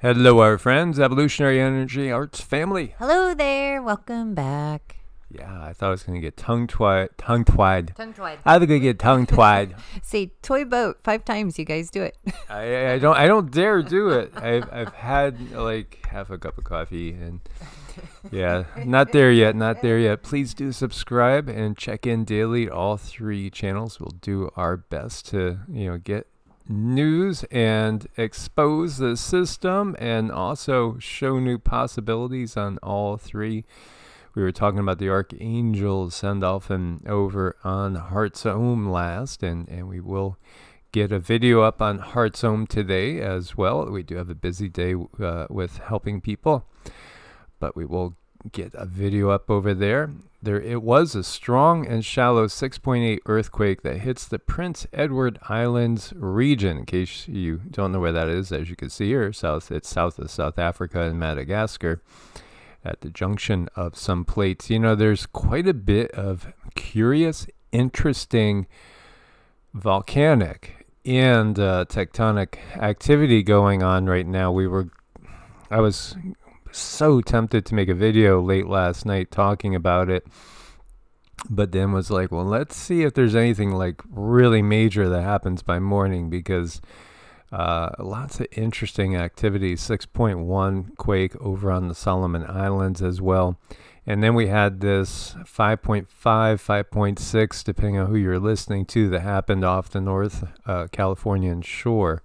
Hello, our friends, Evolutionary Energy Arts family. Hello there. Welcome back. Yeah, I thought I was going to get tongue-tied. Tongue-tied. I think I get tongue-tied. Say toy boat 5 times. You guys do it. I don't dare do it. I've had like half a cup of coffee and yeah, not there yet. Not there yet. Please do subscribe and check in daily. All 3 channels. We'll do our best to get news and expose the system and also show new possibilities on all 3. We were talking about the Archangel send-off and over on Heart's Home last, and we will get a video up on Heart's Home today as well. We do have a busy day with helping people, but we will get a video up over there. It was a strong and shallow 6.8 earthquake that hits the Prince Edward Islands region. In case you don't know where that is, as you can see here, it's south of South Africa and Madagascar, at the junction of some plates. There's quite a bit of curious, interesting volcanic and tectonic activity going on right now. I was so tempted to make a video late last night talking about it, but then was like, well, let's see if there's anything like really major that happens by morning, because lots of interesting activity. 6.1 quake over on the Solomon Islands as well. And then we had this 5.5, 5.6, depending on who you're listening to, that happened off the North Californian shore.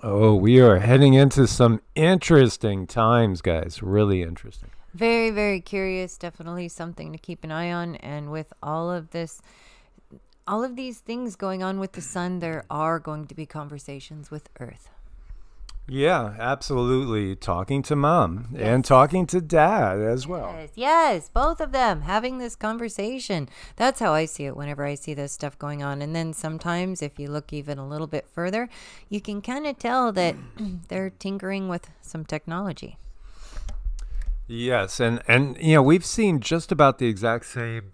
Oh, we are heading into some interesting times, guys. Really interesting. Very, very curious. Definitely something to keep an eye on. And with all of these things going on with the sun, there are going to be conversations with Earth. Yeah, absolutely. Talking to mom and talking to dad as well. Yes, both of them having this conversation. That's how I see it whenever I see this stuff going on. And then sometimes if you look even a little bit further, you can kind of tell that they're tinkering with some technology. Yes, and we've seen just about the exact same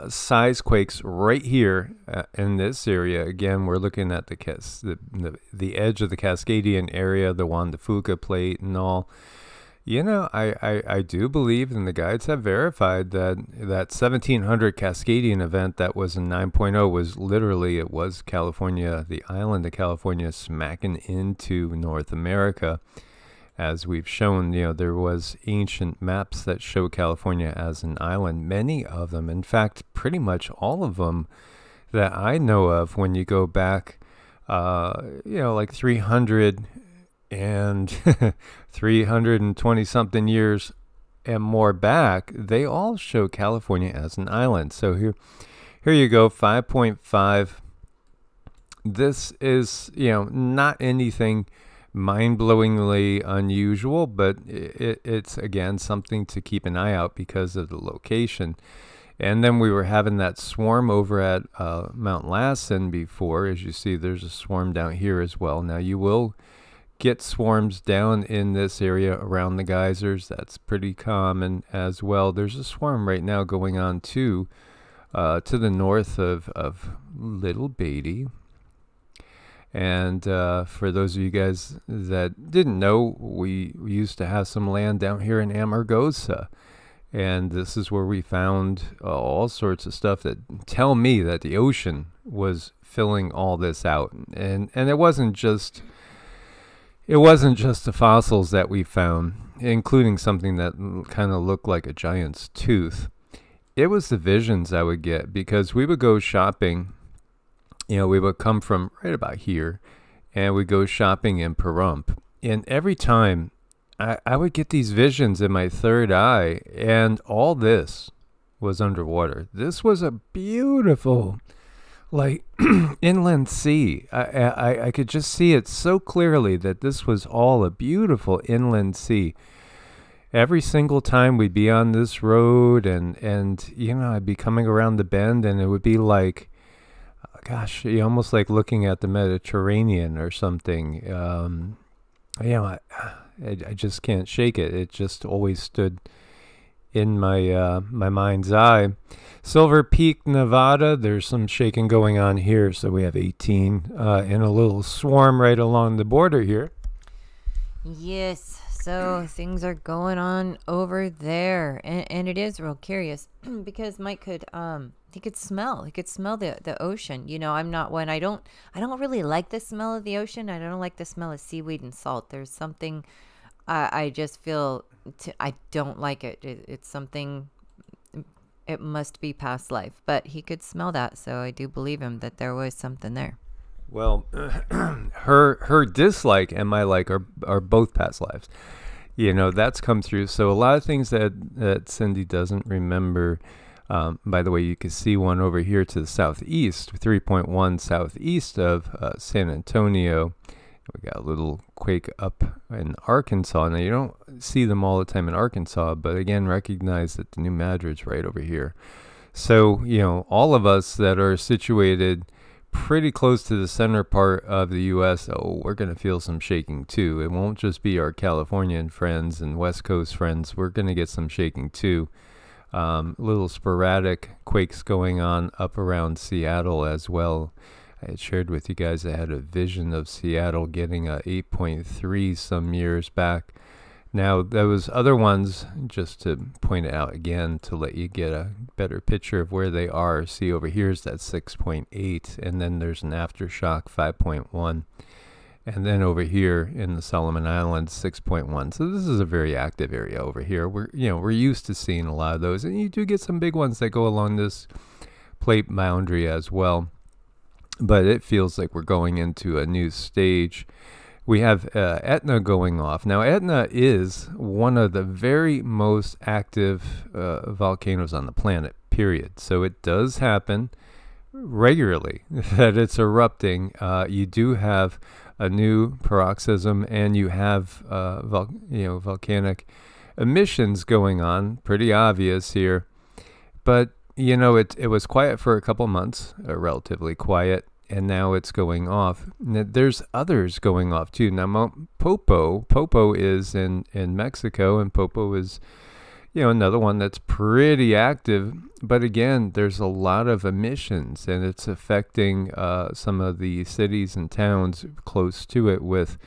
size quakes right here in this area. Again, we're looking at the edge of the Cascadian area, the Juan de Fuca plate and all. I do believe, and the guides have verified, that 1700 Cascadian event that was in 9.0 was literally, it was California, the island of California, smacking into North America. As we've shown, there was ancient maps that show California as an island. Many of them, in fact, pretty much all of them that I know of, when you go back, like 300 and 320 something years and more back, they all show California as an island. So here you go, 5.5. This is, not anything mind-blowingly unusual, but it's again something to keep an eye out because of the location. And then we were having that swarm over at Mount Lassen before. As you see, there's a swarm down here as well. Now you will get swarms down in this area around the geysers. That's pretty common as well. There's a swarm right now going on too, to the north of Little Beatty. And for those of you guys that didn't know, we used to have some land down here in Amargosa. And this is where we found all sorts of stuff that tell me that the ocean was filling all this out. And it wasn't just the fossils that we found, including something that kind of looked like a giant's tooth. It was the visions I would get, because we would go shopping. We would come from right about here, and we'd go shopping in Pahrump. And every time, I would get these visions in my third eye, and all this was underwater. This was a beautiful, like, inland sea. I could just see it so clearly that this was all a beautiful inland sea. Every single time we'd be on this road, and I'd be coming around the bend, and it would be like, gosh, almost like looking at the Mediterranean or something. I just can't shake it. It just always stood in my my mind's eye. Silver Peak, Nevada, there's some shaking going on here. So we have 18 in a little swarm right along the border here. Yes, so things are going on over there, and it is real curious because Mike could he could smell the ocean. You know, I'm not one. I don't really like the smell of the ocean. I don't like the smell of seaweed and salt. There's something I just feel I don't like it. It's something. It must be past life, but he could smell that, so I do believe him that there was something there. Well, her dislike and my like are both past lives. You know, that's come through. So a lot of things that Cindy doesn't remember. By the way, you can see one over here to the southeast, 3.1 southeast of San Antonio. We got a little quake up in Arkansas. Now, you don't see them all the time in Arkansas, but again, recognize that the New Madrid's right over here. So, you know, all of us that are situated pretty close to the center part of the U.S., oh, we're going to feel some shaking too. It won't just be our Californian friends and West Coast friends. We're going to get some shaking too. Little sporadic quakes going on up around Seattle as well. I had shared with you guys I had a vision of Seattle getting a 8.3 some years back. Now, those other ones, just to point it out again to let you get a better picture of where they are. See, over here is that 6.8, and then there's an aftershock 5.1. And then over here in the Solomon Islands, 6.1. So this is a very active area over here. We're used to seeing a lot of those, and you do get some big ones that go along this plate boundary as well. But it feels like we're going into a new stage. We have Etna going off. Now, Etna is one of the very most active volcanoes on the planet, period. So it does happen regularly that it's erupting. You do have a new paroxysm, and you have volcanic emissions going on. Pretty obvious here. But, you know, it was quiet for a couple months, relatively quiet. And now it's going off. There's others going off too. Now, Mount Popo is in Mexico, and Popo is, you know, another one that's pretty active. But again, there's a lot of emissions, and it's affecting some of the cities and towns close to it with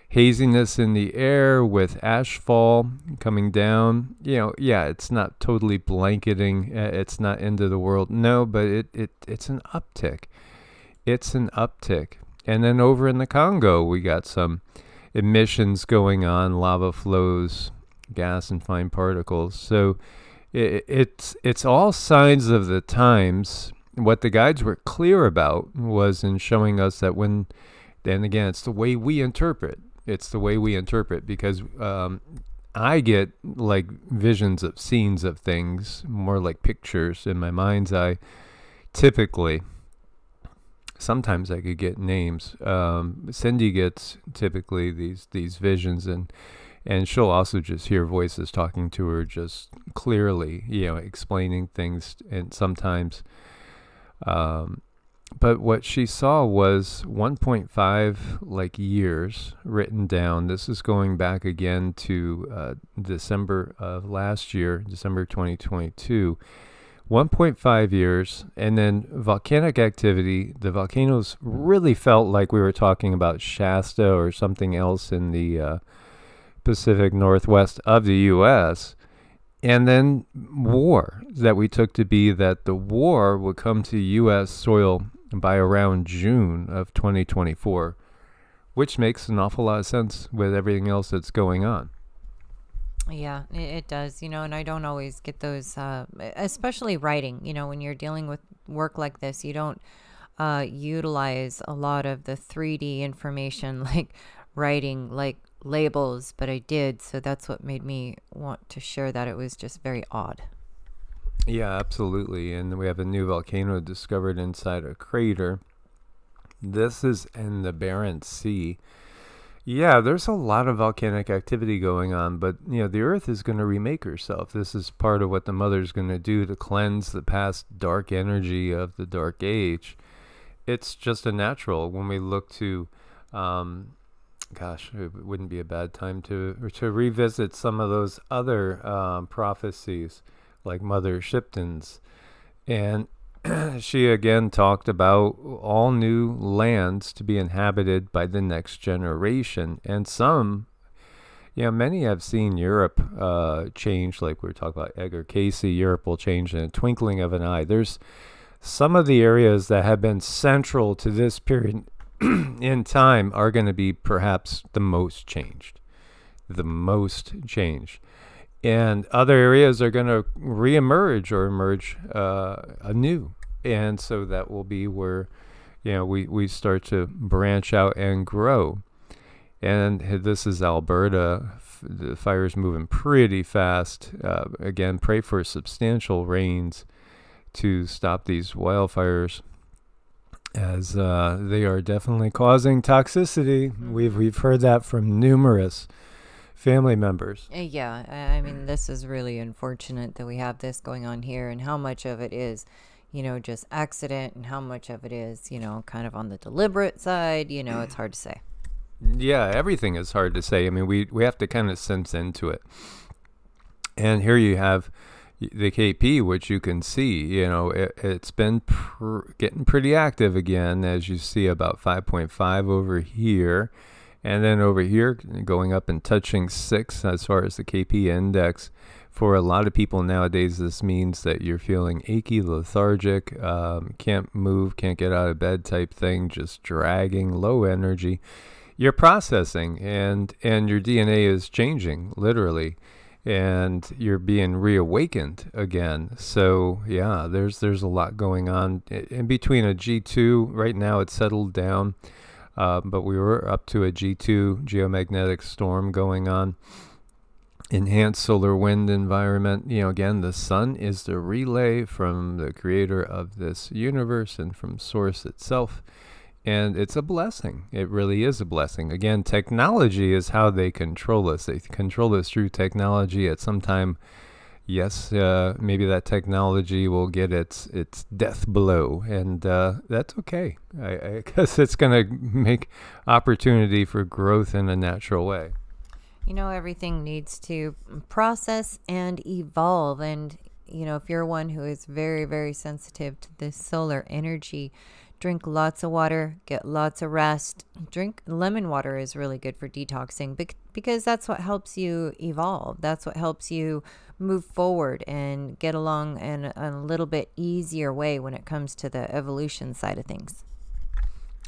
haziness in the air, with ashfall coming down. You know, yeah, it's not totally blanketing. It's not end of the world. No, but it's an uptick. It's an uptick. And then over in the Congo, we got some emissions going on, lava flows, gas and fine particles. So it's all signs of the times. What the guides were clear about was in showing us that when, then again, it's the way we interpret. It's the way we interpret, because I get like visions of scenes of things, more like pictures in my mind's eye, typically. Sometimes I could get names. Cindy gets typically these visions, and she'll also just hear voices talking to her just clearly, you know, explaining things. And sometimes, but what she saw was 1.5 like years written down. This is going back again to December of last year, December 2022. 1.5 years, and then volcanic activity. The volcanoes really felt like we were talking about Shasta or something else in the Pacific Northwest of the U.S. And then war, that we took to be that the war would come to U.S. soil by around June of 2024, which makes an awful lot of sense with everything else that's going on. Yeah, it does, you know, and I don't always get those, especially writing, you know, when you're dealing with work like this, you don't utilize a lot of the 3D information like writing, like labels, but I did. So that's what made me want to share that. It was just very odd. Yeah, absolutely. And we have a new volcano discovered inside a crater. This is in the Barents Sea. Yeah, there's a lot of volcanic activity going on, but, you know, the Earth is going to remake herself. This is part of what the Mother's going to do to cleanse the past dark energy of the Dark Age. It's just a natural. When we look to, gosh, it wouldn't be a bad time to revisit some of those other prophecies, like Mother Shipton's. And she again talked about all new lands to be inhabited by the next generation. And some Many have seen Europe change, like we were talking about Edgar Casey. Europe will change in a twinkling of an eye. There's some of the areas that have been central to this period in time are going to be perhaps the most changed. And other areas are going to reemerge or emerge anew. And so that will be where, we start to branch out and grow. And this is Alberta. The fire's moving pretty fast. Again, pray for substantial rains to stop these wildfires, as they are definitely causing toxicity. We've heard that from numerous family members. Yeah, I mean, this is really unfortunate that we have this going on here, and how much of it is, just accident, and how much of it is, kind of on the deliberate side. It's hard to say. Yeah, everything is hard to say. I mean, we have to kind of sense into it. And here you have the KP, which you can see, it's been getting pretty active again, as you see about 5.5 over here. And then over here, going up and touching 6 as far as the KP index. For a lot of people nowadays, this means that you're feeling achy, lethargic, can't move, can't get out of bed type thing, just dragging, low energy. You're processing, and your DNA is changing, literally. And you're being reawakened again. So yeah, there's a lot going on in between. A G2 right now, it's settled down, but we were up to a G2 geomagnetic storm going on. Enhanced solar wind environment. Again, the sun is the relay from the creator of this universe and from source itself. And it's a blessing. It really is a blessing. Again, technology is how they control us. They control us through technology. At some time, yes, maybe that technology will get its death blow. And that's okay. I guess it's going to make opportunity for growth in a natural way. Everything needs to process and evolve. And, if you're one who is very, very sensitive to this solar energy, drink lots of water, get lots of rest. Drink lemon water is really good for detoxing because that's what helps you evolve. That's what helps you move forward and get along in a little bit easier way when it comes to the evolution side of things.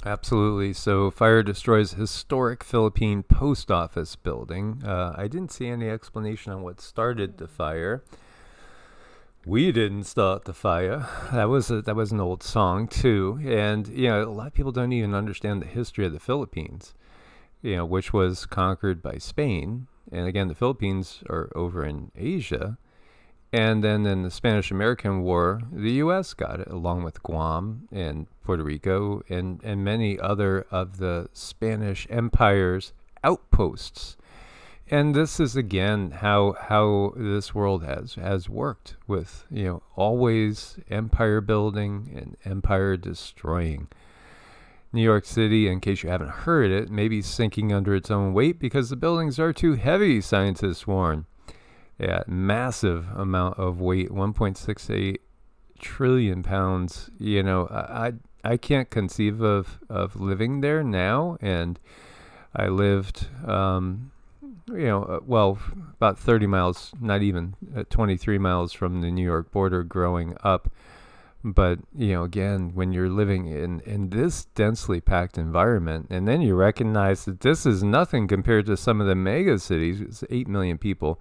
Absolutely. So fire destroys historic Philippine post office building. I didn't see any explanation on what started the fire. We didn't start the fire. That was an old song too, and a lot of people don't even understand the history of the Philippines, which was conquered by Spain. And again, the Philippines are over in Asia, and then in the Spanish-American War, the U.S. got it along with Guam and Puerto Rico and many other of the Spanish Empire's outposts. And this is, again, how this world has worked with, always empire building and empire destroying. New York City, in case you haven't heard it, may be sinking under its own weight because the buildings are too heavy, scientists warn. Yeah, massive amount of weight, 1.68 trillion pounds. I can't conceive of living there now, and I lived... about 30 miles, not even 23 miles from the New York border growing up. But, again, when you're living in this densely packed environment, and then you recognize that this is nothing compared to some of the mega cities. It's 8 million people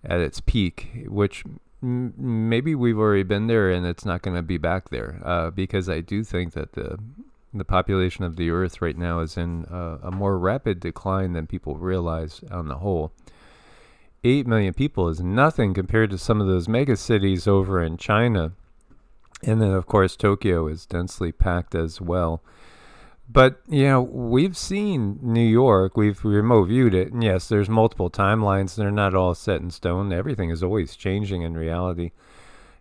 at its peak, which maybe we've already been there and it's not going to be back there, because I do think that the population of the Earth right now is in a more rapid decline than people realize on the whole. 8 million people is nothing compared to some of those mega cities over in China. And then, of course, Tokyo is densely packed as well. But, we've seen New York. We've remote viewed it. And yes, there's multiple timelines. They're not all set in stone. Everything is always changing in reality.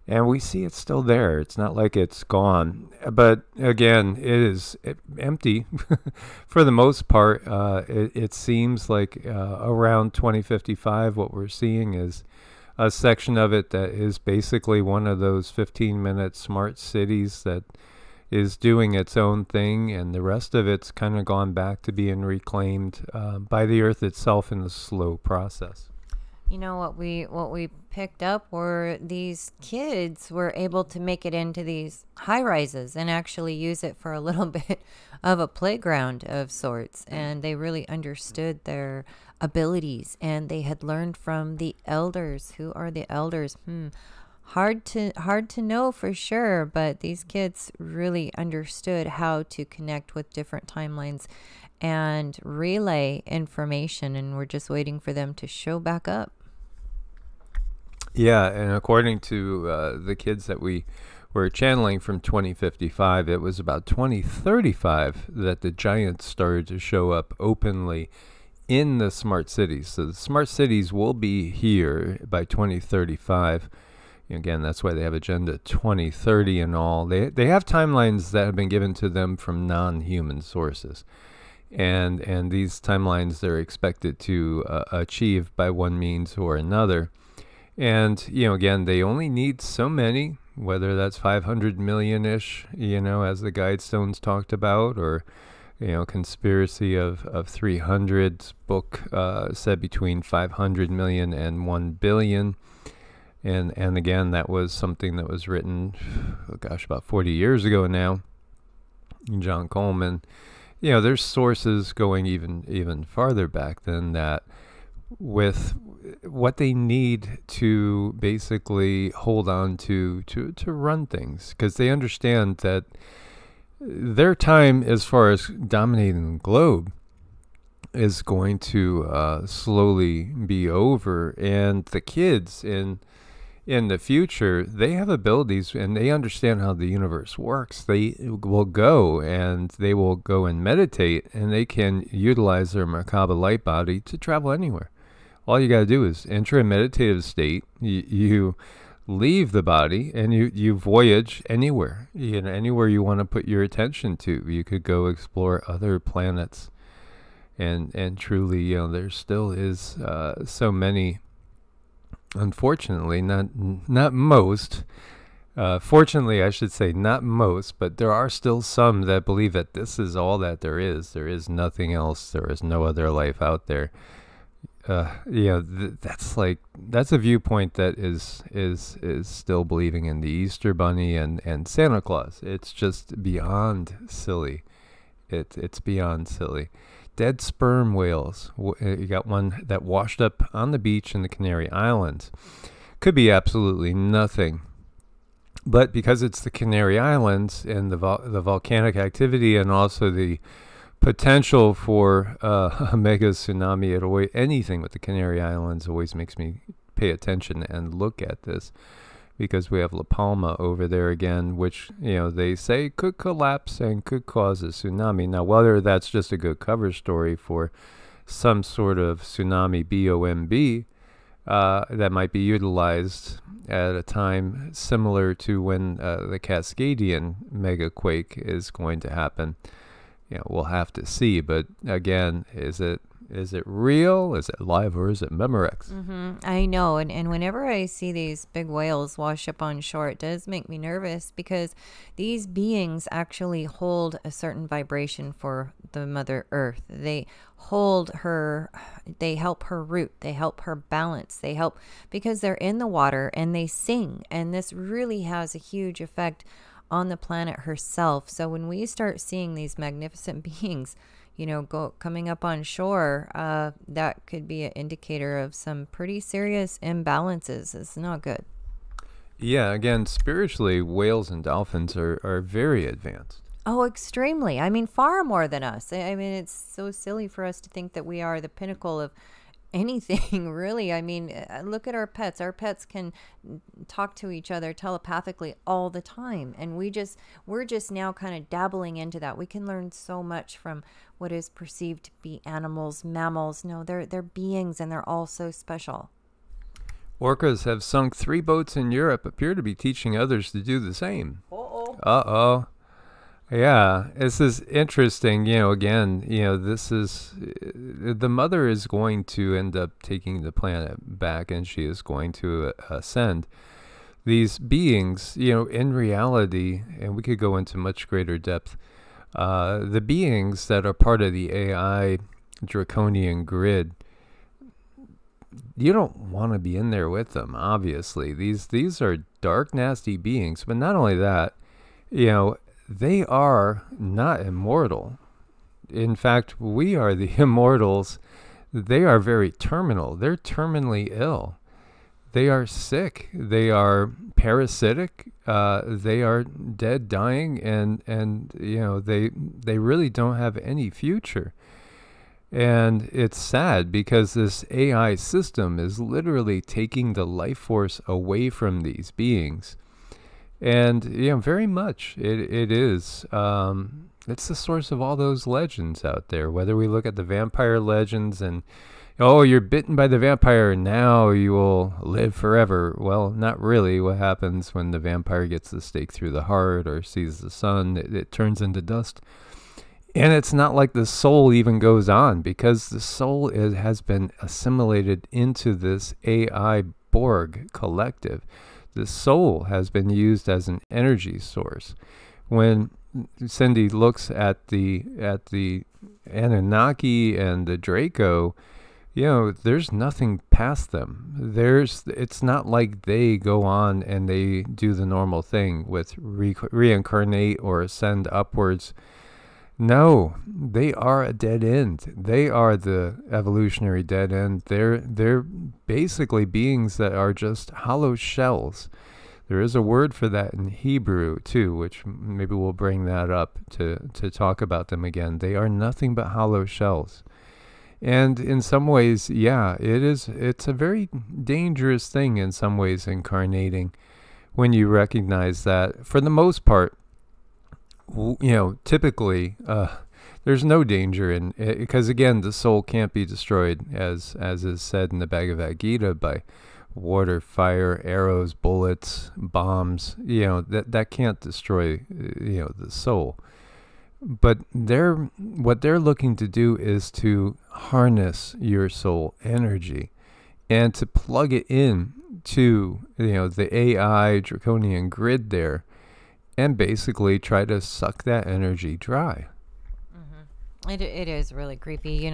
And we see it's still there. It's not like it's gone. But again, it is empty for the most part. It seems like around 2055, what we're seeing is a section of it that is basically one of those 15-minute smart cities that, is doing its own thing, and the rest of it's kind of gone back to being reclaimed by the Earth itself in a slow process. You know, what we picked up were these kids were able to make it into these high rises and actually use it for a little bit of a playground of sorts, and they really understood their abilities, and they had learned from the elders. Who are the elders? Hard to know for sure, but these kids really understood how to connect with different timelines and relay information, and we're just waiting for them to show back up. Yeah, and according to the kids that we were channeling from 2055, it was about 2035 that the giants started to show up openly in the smart cities. So the smart cities will be here by 2035. Again, that's why they have Agenda 2030 and all. They have timelines that have been given to them from non-human sources. And these timelines they're expected to achieve by one means or another. And, again, they only need so many, whether that's 500 million-ish, as the Guidestones talked about, or, Conspiracy of 300's book said between 500 million and 1 billion. And again, that was something that was written, about 40 years ago now, John Coleman. There's sources going even farther back than that, with what they need to basically hold on to run things, because they understand that their time as far as dominating the globe is going to slowly be over, and the kids in the future, they have abilities and they understand how the universe works. They will go and meditate, and they can utilize their Merkaba light body to travel anywhere. All you got to do is enter a meditative state. You leave the body and you voyage anywhere. Anywhere you want to put your attention to. You could go explore other planets, and truly, there still is so many. Unfortunately, not most. Fortunately, I should say not most, but there are still some that believe that this is all that there is. There is nothing else. There is no other life out there. That's a viewpoint that is still believing in the Easter Bunny and Santa Claus. It's just beyond silly. It's beyond silly. Dead sperm whales. You got one that washed up on the beach in the Canary Islands. Could be absolutely nothing. But because it's the Canary Islands and the volcanic activity, and also the potential for a mega tsunami, anything with the Canary Islands always makes me pay attention and look at this, because we have La Palma over there again, which, they say could collapse and could cause a tsunami. Now, whether that's just a good cover story for some sort of tsunami BOMB that might be utilized at a time similar to when the Cascadian megaquake is going to happen, we'll have to see. But again, is it real? Is it live, or is it Memorex? I know. And whenever I see these big whales wash up on shore, it does make me nervous, because these beings actually hold a certain vibration for the Mother Earth. They hold her, they help her root, they help her balance, they help because they're in the water and they sing. And this really has a huge effect on the planet herself. So when we start seeing these magnificent beings, coming up on shore, that could be an indicator of some pretty serious imbalances. It's not good. Yeah, again, spiritually, whales and dolphins are very advanced. Oh, extremely. I mean, far more than us. I mean, it's so silly for us to think that we are the pinnacle of anything, really. I mean, look at our pets. Our pets can talk to each other telepathically all the time, and we're just now kind of dabbling into that. We can learn so much from what is perceived to be animals, mammals. No, they're beings, and they're all so special. Orcas have sunk 3 boats in Europe, appear to be teaching others to do the same. Uh-oh. Yeah, this is interesting. Again, this is, the mother is going to end up taking the planet back, and she is going to ascend. these beings, in reality, and we could go into much greater depth, the beings that are part of the AI draconian grid, you don't want to be in there with them, obviously. These are dark, nasty beings, but not only that, they are not immortal. In fact, we are the immortals. They are very terminal. They're terminally ill. They are sick. They are parasitic. They are dead, dying, and they really don't have any future. And it's sad because this AI system is literally taking the life force away from these beings. And, very much it is. It's the source of all those legends out there, whether we look at the vampire legends and, oh, you're bitten by the vampire, now you will live forever. Well, not really. What happens when the vampire gets the stake through the heart or sees the sun? It turns into dust. And it's not like the soul even goes on, because the soul has been assimilated into this AI Borg collective. The soul has been used as an energy source. When Cindy looks at the Anunnaki and the Draco, there's nothing past them. It's not like they go on and they do the normal thing with reincarnate or ascend upwards. No, they are a dead end. They are the evolutionary dead end. They're basically beings that are just hollow shells. There is a word for that in Hebrew too, which maybe we'll bring that up to talk about them again. They are nothing but hollow shells. And in some ways, yeah, it's a very dangerous thing in some ways, incarnating, when you recognize that for the most part, typically, there's no danger in it, because again, the soul can't be destroyed, as is said in the Bhagavad Gita, by water, fire, arrows, bullets, bombs. That can't destroy, the soul. But what they're looking to do is to harness your soul energy and to plug it in to, the AI draconian grid there, and basically try to suck that energy dry. Mm-hmm. It is really creepy,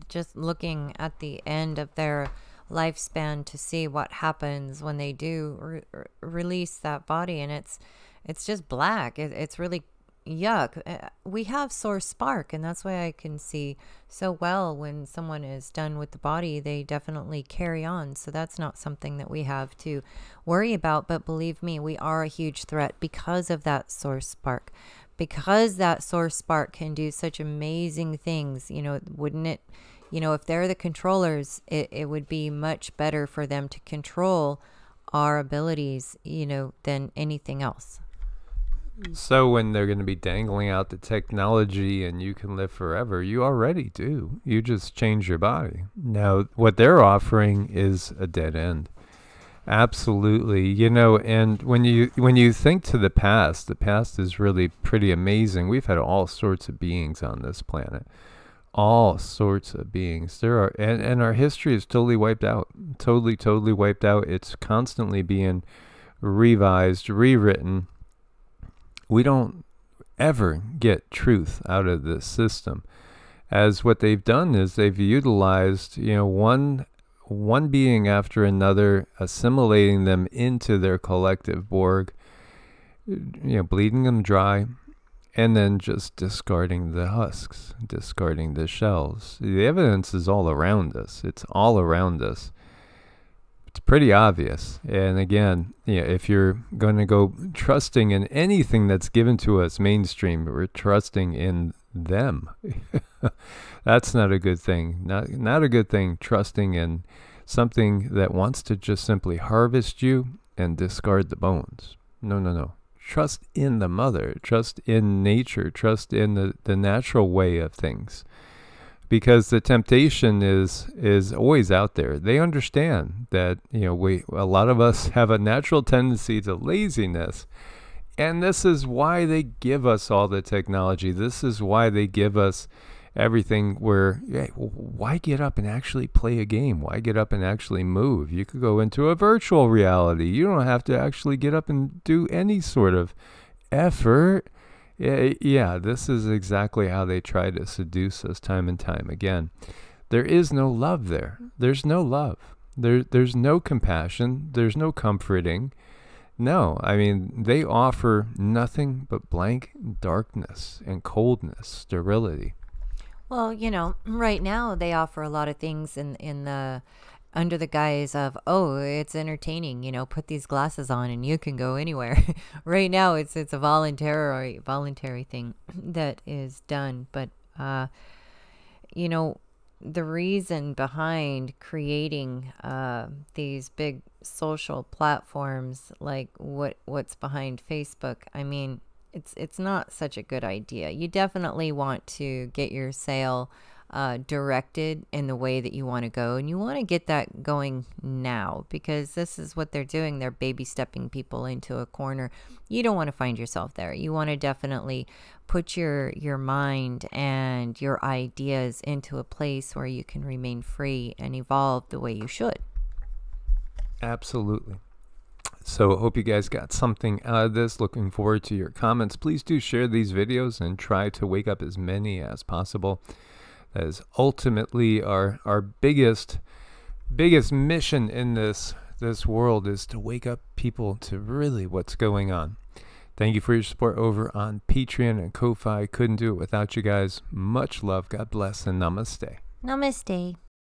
just looking at the end of their lifespan to see what happens when they do release that body, and it's just black. It's really yuck. We have source spark, and that's why I can see so well when someone is done with the body, they definitely carry on. So that's not something that we have to worry about. But believe me, we are a huge threat because of that source spark. Because that source spark can do such amazing things, wouldn't it? If they're the controllers, it would be much better for them to control our abilities, than anything else. So when they're going to be dangling out the technology and you can live forever, you already do. You just change your body. Now, what they're offering is a dead end. Absolutely. And when you think to the past is really pretty amazing. We've had all sorts of beings on this planet. All sorts of beings. There are, and our history is totally wiped out. Totally wiped out. It's constantly being revised, rewritten. We don't ever get truth out of this system, as what they've done is they've utilized, one being after another, assimilating them into their collective Borg, bleeding them dry, and then just discarding the husks, discarding the shells. The evidence is all around us. It's all around us. It's pretty obvious. And again, if you're going to go trusting in anything that's given to us mainstream, we're trusting in them. That's not a good thing. Not a good thing, trusting in something that wants to just simply harvest you and discard the bones. No. Trust in the mother. Trust in nature. Trust in the natural way of things. Because the temptation is always out there. They understand that a lot of us have a natural tendency to laziness, and this is why they give us all the technology. This is why they give us everything where, hey, why get up and actually play a game? Why get up and actually move? You could go into a virtual reality. You don't have to actually get up and do any sort of effort. Yeah, this is exactly how they try to seduce us time and time again. There is no love there. There's no love. There's no compassion. There's no comforting. No, I mean, they offer nothing but blank darkness and coldness, sterility. Well, you know, right now they offer a lot of things in the under the guise of, oh, it's entertaining, you know, put these glasses on and you can go anywhere. Right now it's a voluntary thing that is done, but you know, the reason behind creating these big social platforms like what's behind Facebook, I mean, it's not such a good idea. You definitely want to get your sale directed in the way that you want to go, and you want to get that going now, because this is what they're doing. They're baby stepping people into a corner. You don't want to find yourself there. You want to definitely put your mind and your ideas into a place where you can remain free and evolve the way you should. Absolutely. So hope you guys got something out of this. Looking forward to your comments. Please do share these videos and try to wake up as many as possible. That is ultimately our biggest mission in this world, is to wake up people to really what's going on. Thank you for your support over on Patreon and Ko-Fi. Couldn't do it without you guys. Much love. God bless and namaste. Namaste.